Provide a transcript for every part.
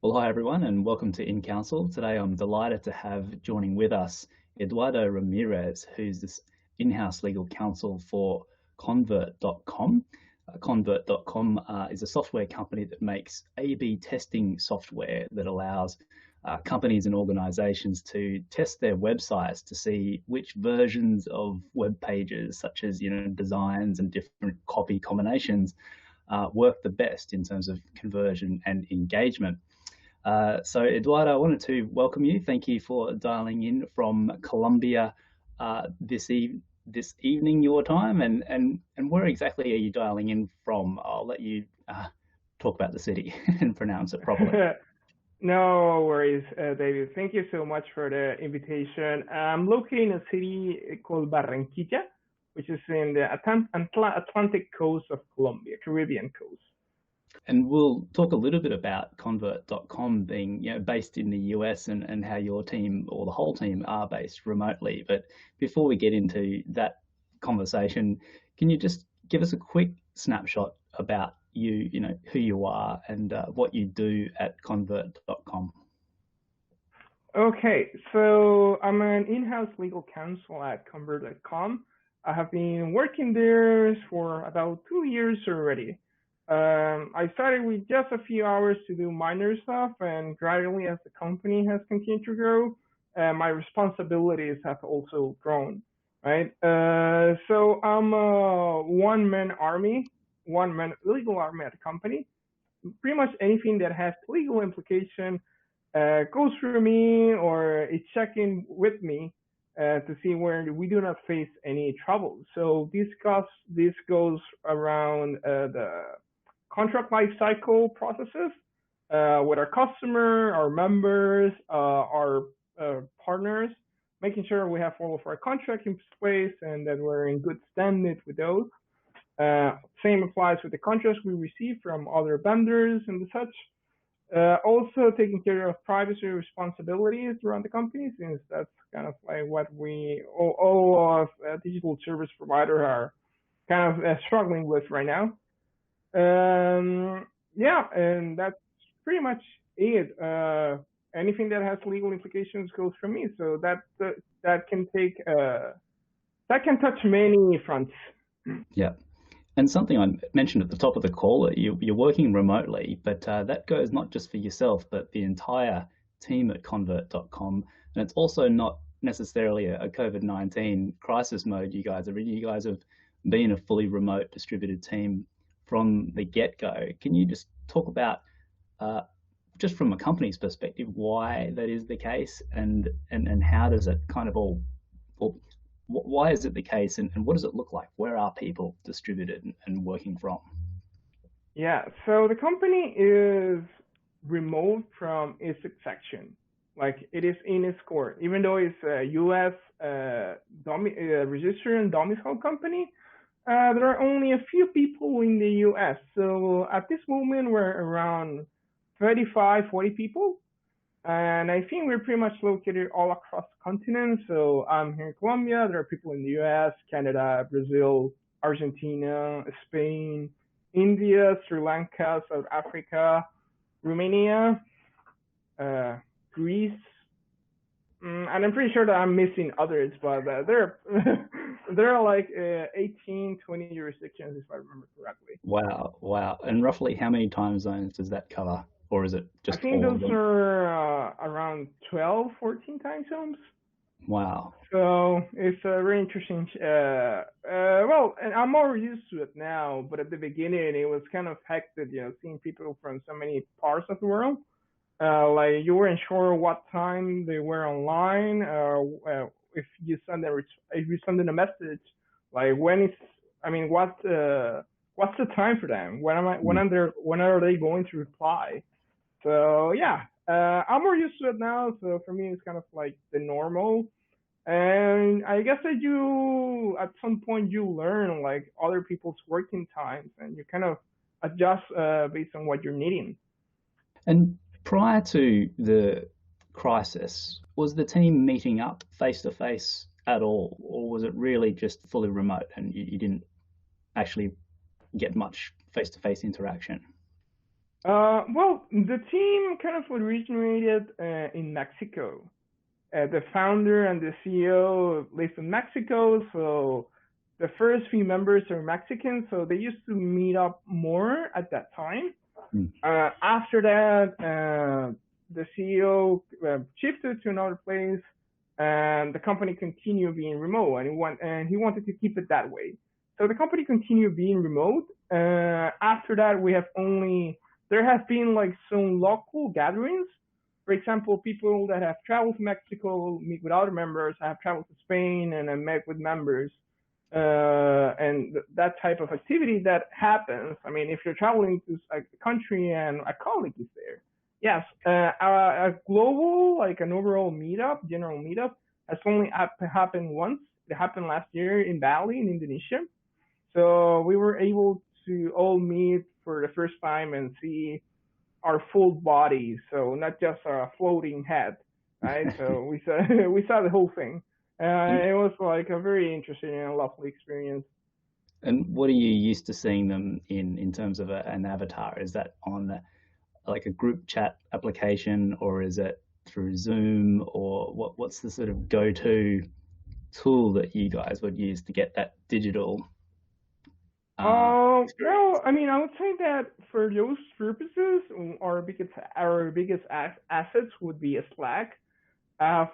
Well, hi everyone, and welcome to In Counsel. Today, I'm delighted to have joining with us Eduardo Ramirez, who's this in-house legal counsel for Convert.com. Convert.com is a software company that makes A/B testing software that allows companies and organizations to test their websites to see which versions of web pages, such as designs and different copy combinations, work the best in terms of conversion and engagement. So, Eduardo, I wanted to welcome you. Thank you for dialing in from Colombia this evening, your time, and where exactly are you dialing in from? I'll let you talk about the city and pronounce it properly. No worries, David. Thank you so much for the invitation. I'm located in a city called Barranquilla, which is in the Atlantic coast of Colombia, Caribbean coast. And we'll talk a little bit about Convert.com being based in the US and how your team or the whole team are based remotely. But before we get into that conversation, can you just give us a quick snapshot about who you are and what you do at Convert.com? Okay, so I'm an in-house legal counsel at Convert.com. I have been working there for about 2 years already. I started with just a few hours to do minor stuff, and gradually, as the company has continued to grow, my responsibilities have also grown. Right. So I'm a one-man army, one-man legal army at the company. Pretty much anything that has legal implication goes through me or is checking with me to see where we do not face any trouble. So this goes around the contract life cycle processes with our customer, our members, our partners, making sure we have all of our contracts in place and that we're in good standing with those. Same applies with the contracts we receive from other vendors and such. Also taking care of privacy responsibilities around the company, since that's kind of like what we all of digital service providers are kind of struggling with right now. Yeah, and that's pretty much it. Anything that has legal implications goes from me, so that can take that can touch many fronts. Yeah. And something I mentioned at the top of the call, that you're working remotely, but that goes not just for yourself, but the entire team at Convert.com. And it's also not necessarily a COVID-19 crisis mode you guys are in. You guys have been a fully remote distributed team from the get-go. Can you just talk about, just from a company's perspective, why that is the case, and how does it kind of all why is it the case, and what does it look like? Where are people distributed and working from? Yeah, so the company is removed from its section. Like it is in its core, even though it's a U.S. Registered and domiciled company. There are only a few people in the U.S. So at this moment, we're around 35, 40 people. And I think we're pretty much located all across the continent. So I'm here in Colombia. There are people in the US, Canada, Brazil, Argentina, Spain, India, Sri Lanka, South Africa, Romania, Greece. And I'm pretty sure that I'm missing others, but there are like 18, 20 jurisdictions, if I remember correctly. Wow. And roughly how many time zones does that cover? Or is it I just think all of those them? are around 12, 14 time zones. Wow. So it's a very interesting. Well, and I'm more used to it now, but at the beginning it was kind of hectic, seeing people from so many parts of the world. Like you weren't sure what time they were online, if you if you send in a message, like what's the time for them? When are they going to reply? So yeah, I'm more used to it now. So for me, it's kind of like the normal. And I guess that at some point, you learn like other people's working times, and you kind of adjust based on what you're needing. And prior to the crisis, was the team meeting up face to face at all, or was it really just fully remote and you didn't actually get much face to face interaction? Well, the team kind of originated in Mexico. The founder and the CEO live in Mexico, so the first few members are Mexican, so they used to meet up more at that time. Mm. After that, the CEO shifted to another place, and the company continued being remote, and he wanted to keep it that way. So the company continued being remote. After that, there have been like some local gatherings. For example, people that have traveled to Mexico meet with other members, have traveled to Spain and then met with members, and that type of activity that happens. I mean, if you're traveling to a country and a colleague is there, yes, a global, like an overall meetup, general meetup, has only happened once. It happened last year in Bali, in Indonesia. So we were able to all meet for the first time and see our full body, so not just a floating head, right? So we saw we saw the whole thing. And It was like a very interesting and lovely experience. and what are you used to seeing them in terms of an avatar? Is that on like a group chat application, or is it through Zoom, or what's the sort of go-to tool that you guys would use to get that digital Well, experience? I mean, I would say that for those purposes, our biggest assets would be a Slack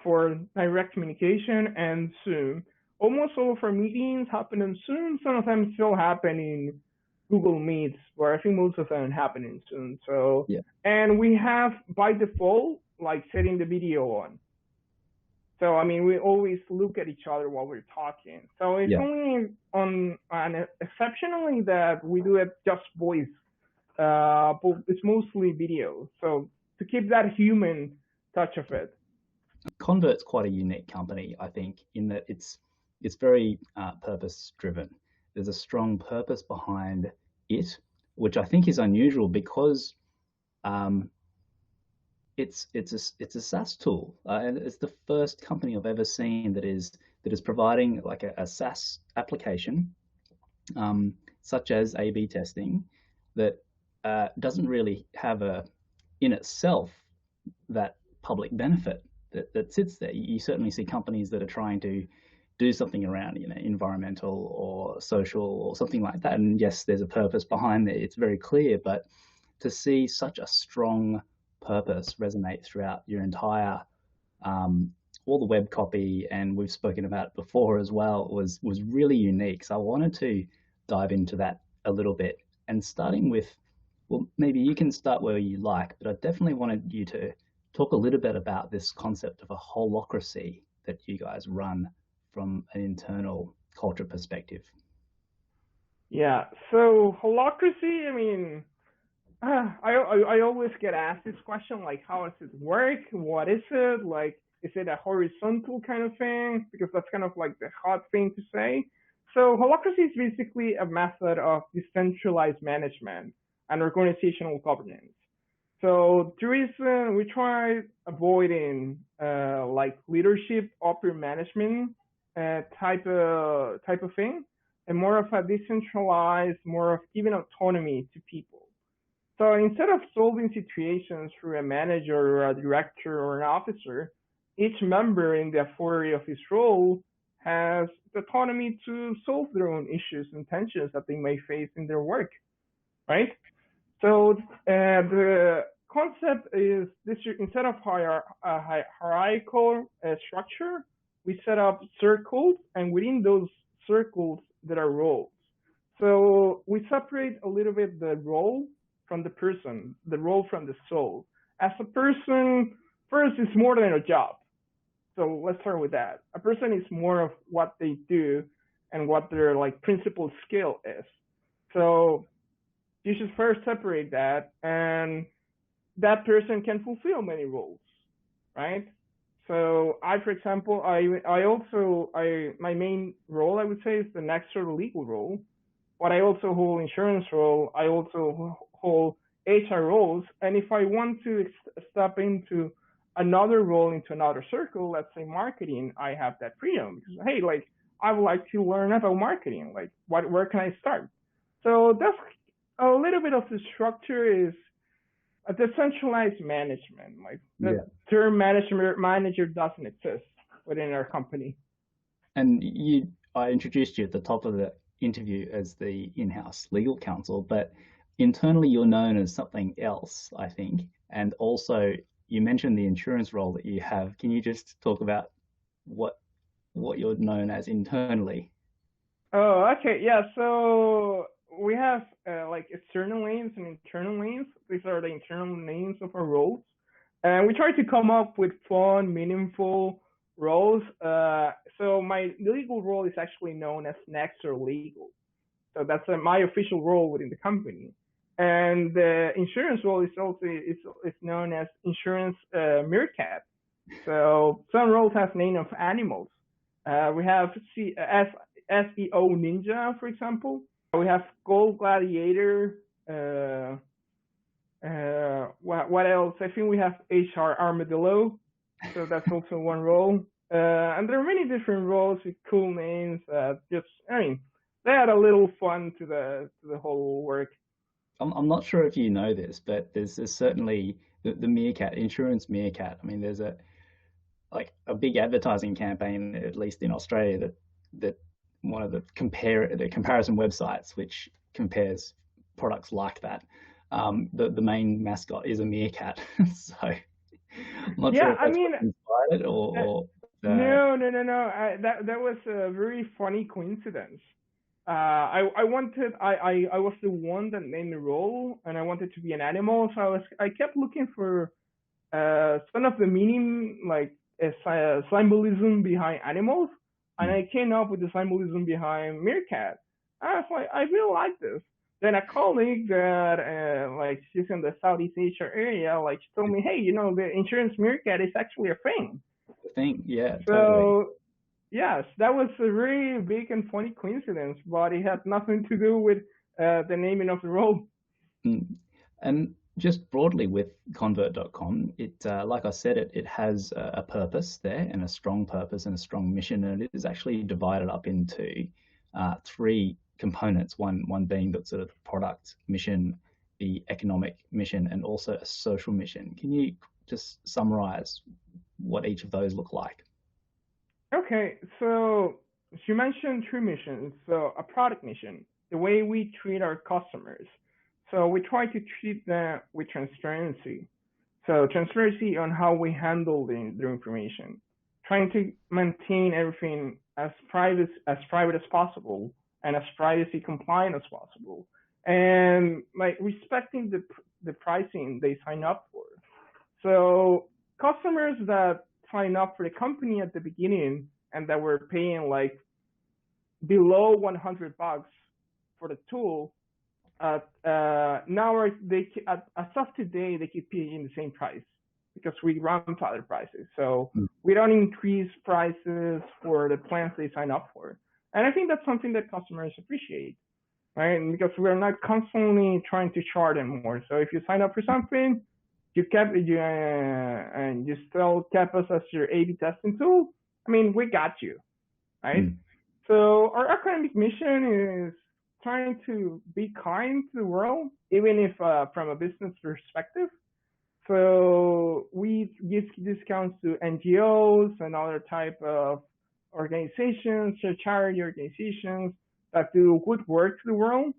for direct communication and Zoom. Almost all of our meetings happen in Zoom. Some of them still happen in Google Meets, where I think most of them happen in Zoom. So, Yeah. and we have by default like setting the video on. So I mean, we always look at each other while we're talking. So it's Yeah. only on exceptionally that we do it just voice, but it's mostly video. So to keep that human touch of it. Convert's quite a unique company, I think, in that it's very purpose driven. There's a strong purpose behind it, which I think is unusual because um, it's a SaaS tool, and it's the first company I've ever seen that is providing like a SaaS application, such as A/B testing, that doesn't really have a in itself that public benefit that sits there. You certainly see companies that are trying to do something around, environmental or social or something like that. And yes, there's a purpose behind it. It's very clear, but to see such a strong purpose resonate throughout your entire all the web copy, and we've spoken about it before as well, was really unique. So I wanted to dive into that a little bit, and starting with, well, maybe you can start where you like, but I definitely wanted you to talk a little bit about this concept of a holacracy that you guys run from an internal culture perspective. Yeah. So holacracy. I mean, I always get asked this question like, how does it work? What is it? Like, is it a horizontal kind of thing? Because that's kind of like the hot thing to say. So holacracy is basically a method of decentralized management and organizational governance. So the reason we try avoiding like leadership upper management type of thing, and more of a decentralized, more of giving autonomy to people. So instead of solving situations through a manager or a director or an officer, each member in the authority of his role has the autonomy to solve their own issues and tensions that they may face in their work, right? So the concept is this: instead of hierarchical structure, we set up circles, and within those circles there are roles. So we separate a little bit the role from the person, the role from the soul. As a person, first is more than a job. So let's start with that. A person is more of what they do and what their like principal skill is. So you should first separate that, and that person can fulfill many roles, right? So for example, my main role I would say is the next sort of legal role, but I also hold insurance role. I also hold HR roles, and if I want to step into another role, into another circle, let's say marketing, I have that freedom because hey, like I would like to learn about marketing. Like where can I start? So that's a little bit of the structure is a decentralized management. Like the Yeah. term manager doesn't exist within our company. And I introduced you at the top of the interview as the in-house legal counsel, but internally you're known as something else, I think. And also, you mentioned the insurance role that you have. Can you just talk about what what you're known as internally? Oh, okay, yeah. So we have like external names and internal names. These are the internal names of our roles, and we try to come up with fun, meaningful roles. So my legal role is actually known as next or legal. So that's my official role within the company. And the insurance role is also is known as insurance meerkat. So some roles have name of animals. We have SEO Ninja, for example. We have Gold Gladiator. What else? I think we have HR Armadillo. So that's also one role. And there are many different roles with cool names. I mean, they add a little fun to the whole work. I'm not sure if you know this, but there's certainly the meerkat, insurance meerkat. I mean, there's a big advertising campaign, at least in Australia, that one of the comparison websites which compares products like that. The main mascot is a meerkat, so I'm not sure Yeah, if I that's what mean, inspired it uh, or no. That was a very funny coincidence. I was the one that named the role, and I wanted to be an animal, so I kept looking for some of the meaning, like symbolism behind animals, and mm, I came up with the symbolism behind meerkat. I was like, I really like this. Then a colleague that like she's in the Southeast Asia area, like she told me, hey, the insurance meerkat is actually a thing. the thing? Yeah, totally. So yes, that was a really big and funny coincidence, but it had nothing to do with the naming of the role. Mm. And just broadly with convert.com, like I said, it has a purpose there and a strong purpose and a strong mission, and it is actually divided up into three components. One being the sort of product mission, the economic mission, and also a social mission. Can you just summarize what each of those look like? Okay, so you mentioned three missions. So a product mission, the way we treat our customers. So we try to treat them with transparency. So transparency on how we handle the information, trying to maintain everything as private as possible and as privacy compliant as possible, and like respecting the pricing they sign up for. So customers that sign up for the company at the beginning and that were paying like below $100 for the tool, now as of today they keep paying the same price because we grandfather prices. So Mm. we don't increase prices for the plans they sign up for, and I think that's something that customers appreciate, right? And because we're not constantly trying to charge them more. So if you sign up for something, and you still kept us as your A/B testing tool, I mean, we got you, right? Mm. So our academic mission is trying to be kind to the world, even if from a business perspective. So we give discounts to NGOs and other type of organizations, or charity organizations that do good work to the world.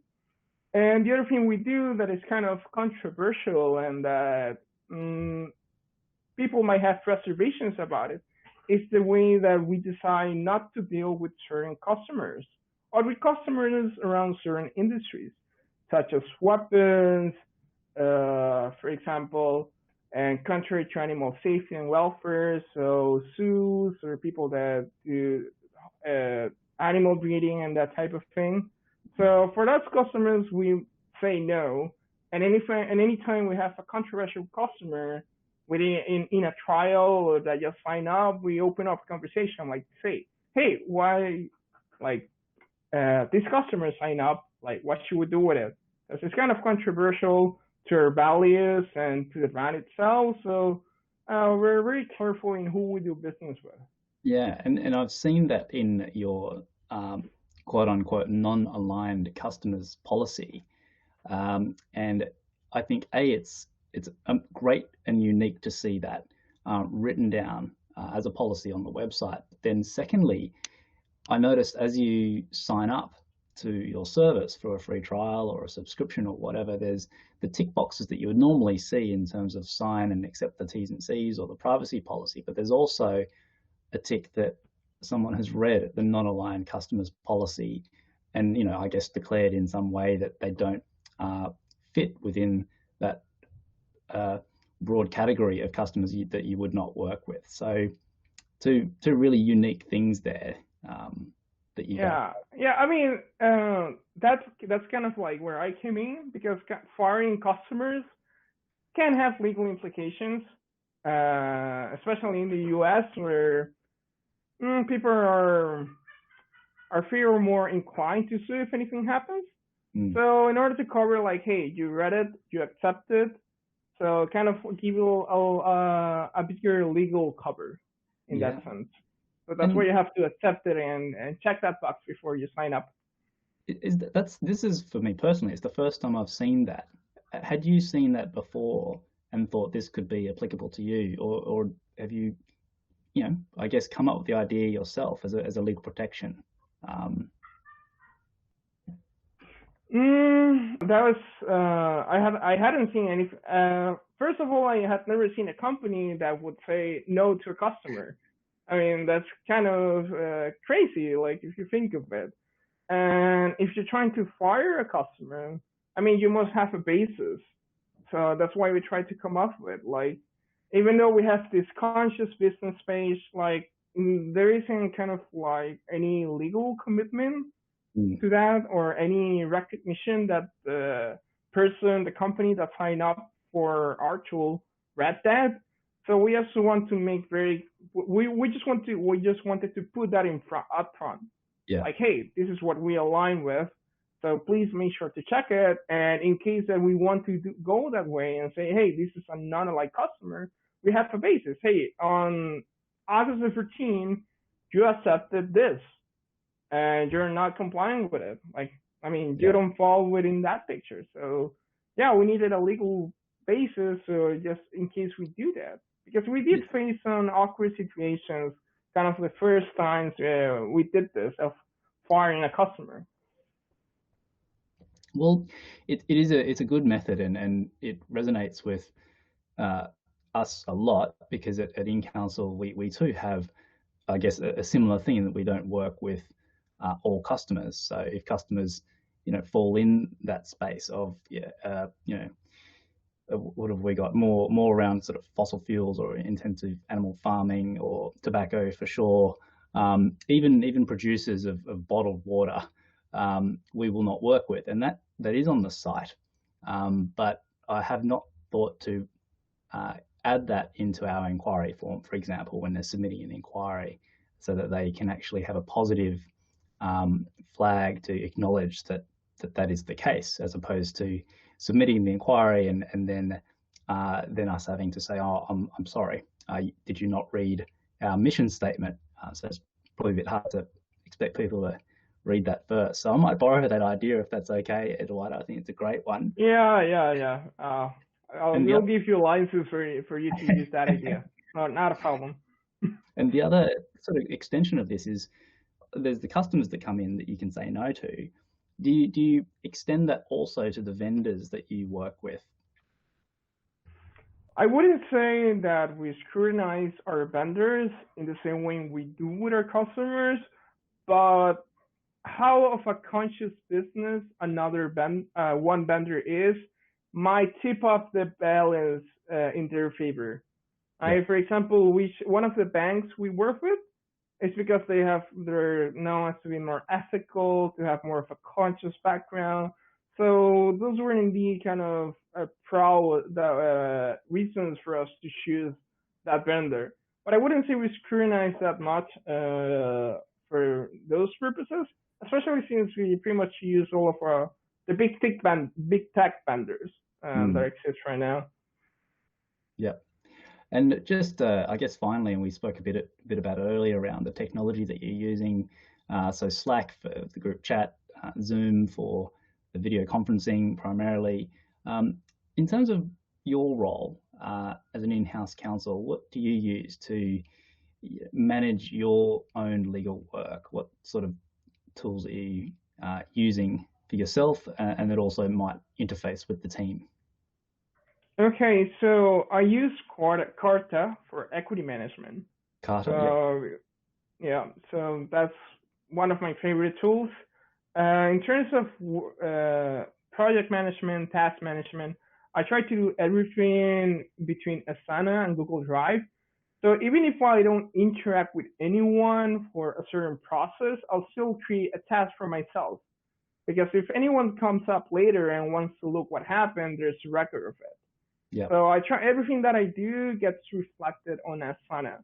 And the other thing we do that is kind of controversial and that people might have reservations about it is the way that we decide not to deal with certain customers or with customers around certain industries, such as weapons, for example, and contrary to animal safety and welfare, so zoos or people that do animal breeding and that type of thing. So for those customers, we say no. And anytime we have a controversial customer in a trial or that just sign up, we open up a conversation like say, hey, why like this customer sign up? Like, what should we do with it? Because it's kind of controversial to our values and to the brand itself. So we're very careful in who we do business with. Yeah, and I've seen that in your quote unquote non-aligned customers policy. And I think A, it's it's great and unique to see that written down as a policy on the website. But then secondly, I noticed as you sign up to your service for a free trial or a subscription or whatever, there's the tick boxes that you would normally see in terms of sign and accept the T's and C's or the privacy policy, but there's also a tick that someone has read the non-aligned customers policy and, I guess declared in some way that they don't fit within that broad category of customers that you would not work with. So two really unique things there that you have. Yeah. I mean, that's kind of like where I came in, because firing customers can have legal implications, especially in the U.S., where people feel more inclined to sue if anything happens. So in order to cover, like, hey, you read it, you accepted, so kind of give you a bigger legal cover in that sense. So that's where you have to accept it and check that box before you sign up. This is, for me personally, it's the first time I've seen that. Had you seen that before and thought this could be applicable to you, or have you, I guess, come up with the idea yourself as a legal protection? That was I hadn't seen any. First of all, I had never seen a company that would say no to a customer. I mean, that's kind of crazy, like, if you think of it. And if you're trying to fire a customer, I mean, you must have a basis. So that's why we try to come up with, like, even though we have this conscious business space, like, there isn't kind of like any legal commitment to that, or any recognition that the company that signed up for our tool read that. So we also want to make we just wanted to put that up front. Yeah. Like, hey, this is what we align with. So please make sure to check it. And in case that we want to go that way and say, hey, this is a non-alike customer, we have a basis. Hey, on August 13, you accepted this, and you're not complying with it. Like, I mean, you don't fall within that picture. So yeah, we needed a legal basis, just in case we do that, because we did face some awkward situations, kind of the first times we did this, of firing a customer. Well, it's a good method, and it resonates with us a lot, because at InCounsel we too have, I guess, a similar thing, that we don't work with all customers. So if customers, fall in that space of, what have we got, more around sort of fossil fuels or intensive animal farming or tobacco for sure, even producers of bottled water, we will not work with, and that is on the site. But I have not thought to add that into our inquiry form, for example, when they're submitting an inquiry, so that they can actually have a positive flag to acknowledge that is the case, as opposed to submitting the inquiry and then us having to say, oh, I'm sorry, did you not read our mission statement? So it's probably a bit hard to expect people to read that first. So I might borrow that idea, if that's okay, Eduardo. I think it's a great one. Yeah. We'll give you a license for you to use that idea. Not a problem. And the other sort of extension of this is, there's the customers that come in that you can say no to. Do you extend that also to the vendors that you work with? I wouldn't say that we scrutinize our vendors in the same way we do with our customers, but how of a conscious business one vendor is might tip off the balance in their favor. For example, one of the banks we work with, it's because they're known as to be more ethical, to have more of a conscious background. So those were indeed kind of reasons for us to choose that vendor. But I wouldn't say we scrutinize that much for those purposes, especially since we pretty much use all of the big tech vendors that exist right now. Yeah. And just, I guess, finally, and we spoke a bit about earlier around the technology that you're using. So Slack for the group chat, Zoom for the video conferencing primarily. In terms of, your role as an in-house counsel? What do you use to manage your own legal work? What sort of tools are you using for yourself, and that also might interface with the team? Okay, so I use Carta for equity management. Carter, yeah. So yeah, so that's one of my favorite tools. In terms of project management, task management, I try to do everything between Asana and Google Drive. So even if I don't interact with anyone for a certain process, I'll still create a task for myself. Because if anyone comes up later and wants to look what happened, there's a record of it. Yeah. So I try everything that I do gets reflected on Asana.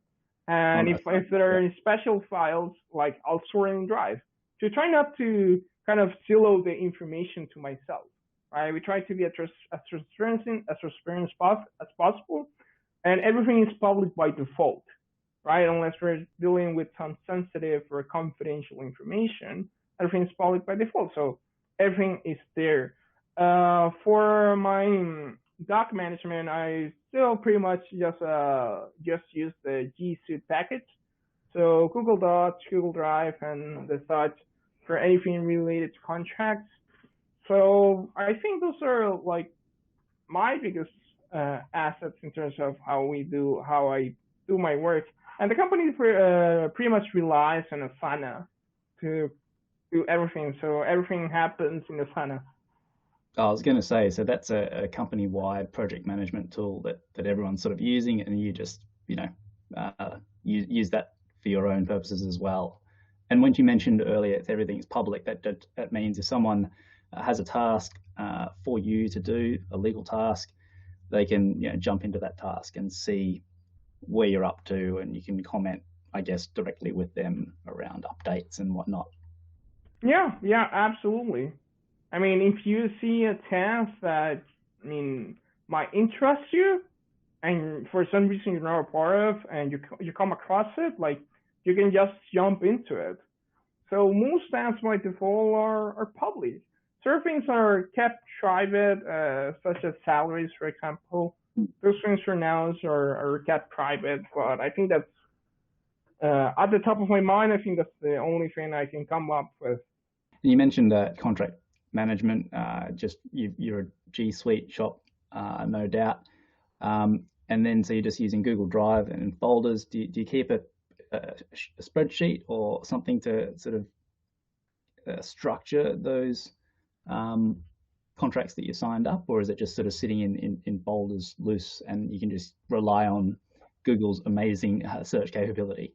And On if there are yeah. any special files, like I'll store in Drive. To try not to kind of silo the information to myself. Right? We try to be as transparent as possible, and everything is public by default, right? Unless we're dealing with some sensitive or confidential information, everything is public by default. So everything is there. For my doc management, I still pretty much just use the G Suite package. So Google Docs, Google Drive, and the such for anything related to contracts. So I think those are like my biggest assets in terms of how I do my work. And the company pretty much relies on Asana to do everything. So everything happens in Asana. I was going to say, so that's a company-wide project management tool that everyone's sort of using, and you just use that for your own purposes as well. And when you mentioned earlier, everything's public. That means if someone has a task for you to do, a legal task, they can jump into that task and see where you're up to, and you can comment, I guess, directly with them around updates and whatnot. Yeah, absolutely. I mean, if you see a task that might interest you, and for some reason you're not a part of, and you come across it, like you can just jump into it. So most tasks by default are public. Certain things are kept private, such as salaries, for example. Those things for now are kept private, but I think that's at the top of my mind. I think that's the only thing I can come up with. You mentioned contract management. Just you're a G Suite shop, no doubt. And then so you're just using Google Drive and folders. Do you keep a spreadsheet or something to sort of structure those contracts that you signed up, or is it just sort of sitting in folders loose and you can just rely on Google's amazing search capability?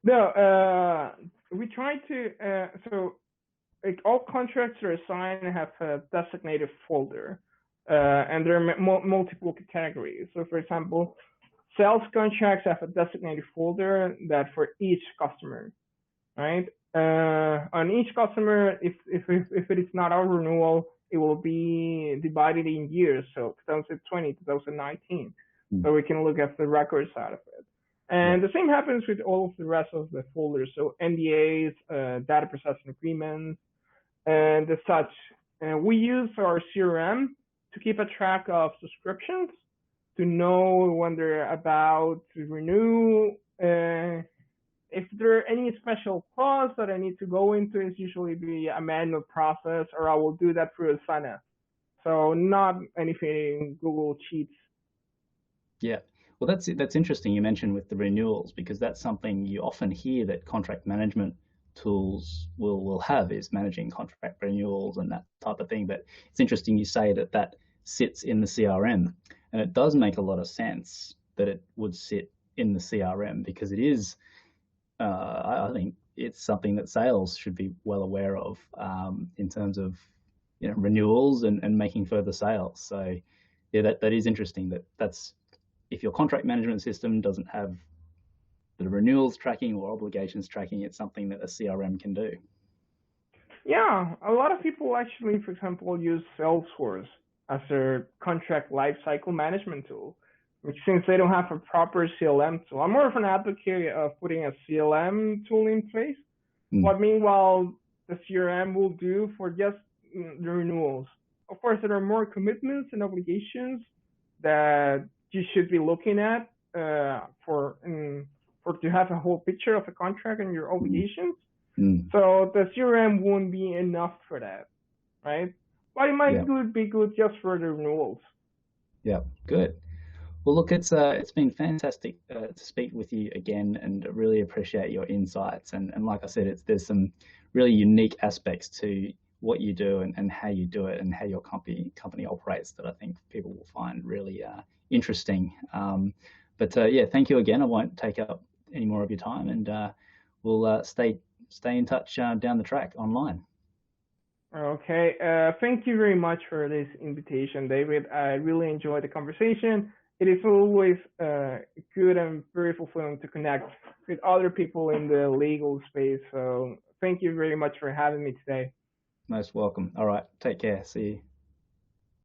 No, we try to so like all contracts are assigned and have a designated folder, and there are multiple categories. So, for example, sales contracts have a designated folder that for each customer, right? On each customer, if it is not our renewal, it will be divided in years, so 2020, 2019, so we can look at the records out of it. And the same happens with all of the rest of the folders, so NDAs, data processing agreements, and the such. And we use our CRM to keep a track of subscriptions, to know when they're about to renew. If there are any special clause that I need to go into, it's usually be a manual process, or I will do that through Asana. So not anything Google Sheets. Yeah. Well, that's interesting you mentioned with the renewals, because that's something you often hear that contract management tools will have, is managing contract renewals and that type of thing. But it's interesting you say that sits in the CRM, and it does make a lot of sense that it would sit in the CRM, because it is, I think it's something that sales should be well aware of in terms of renewals and making further sales. So yeah, that is interesting. That's if your contract management system doesn't have the renewals tracking or obligations tracking, it's something that a CRM can do. Yeah, a lot of people actually, for example, use Salesforce as their contract lifecycle management tool, which since they don't have a proper CLM tool. I'm more of an advocate of putting a CLM tool in place. But meanwhile, the CRM will do for just the renewals. Of course, there are more commitments and obligations that you should be looking at for to have a whole picture of a contract and your obligations. Mm. So the CRM won't be enough for that, right? But it might be good just for the renewals. Yeah, good. Well, look, it's been fantastic to speak with you again, and really appreciate your insights. And like I said, there's some really unique aspects to what you do and how you do it and how your company operates that I think people will find really interesting. But yeah, thank you again. I won't take up any more of your time, and we'll stay in touch down the track online. Okay. Thank you very much for this invitation, David. I really enjoyed the conversation. It is always good and very fulfilling to connect with other people in the legal space. So thank you very much for having me today. Most welcome. All right, take care. See you.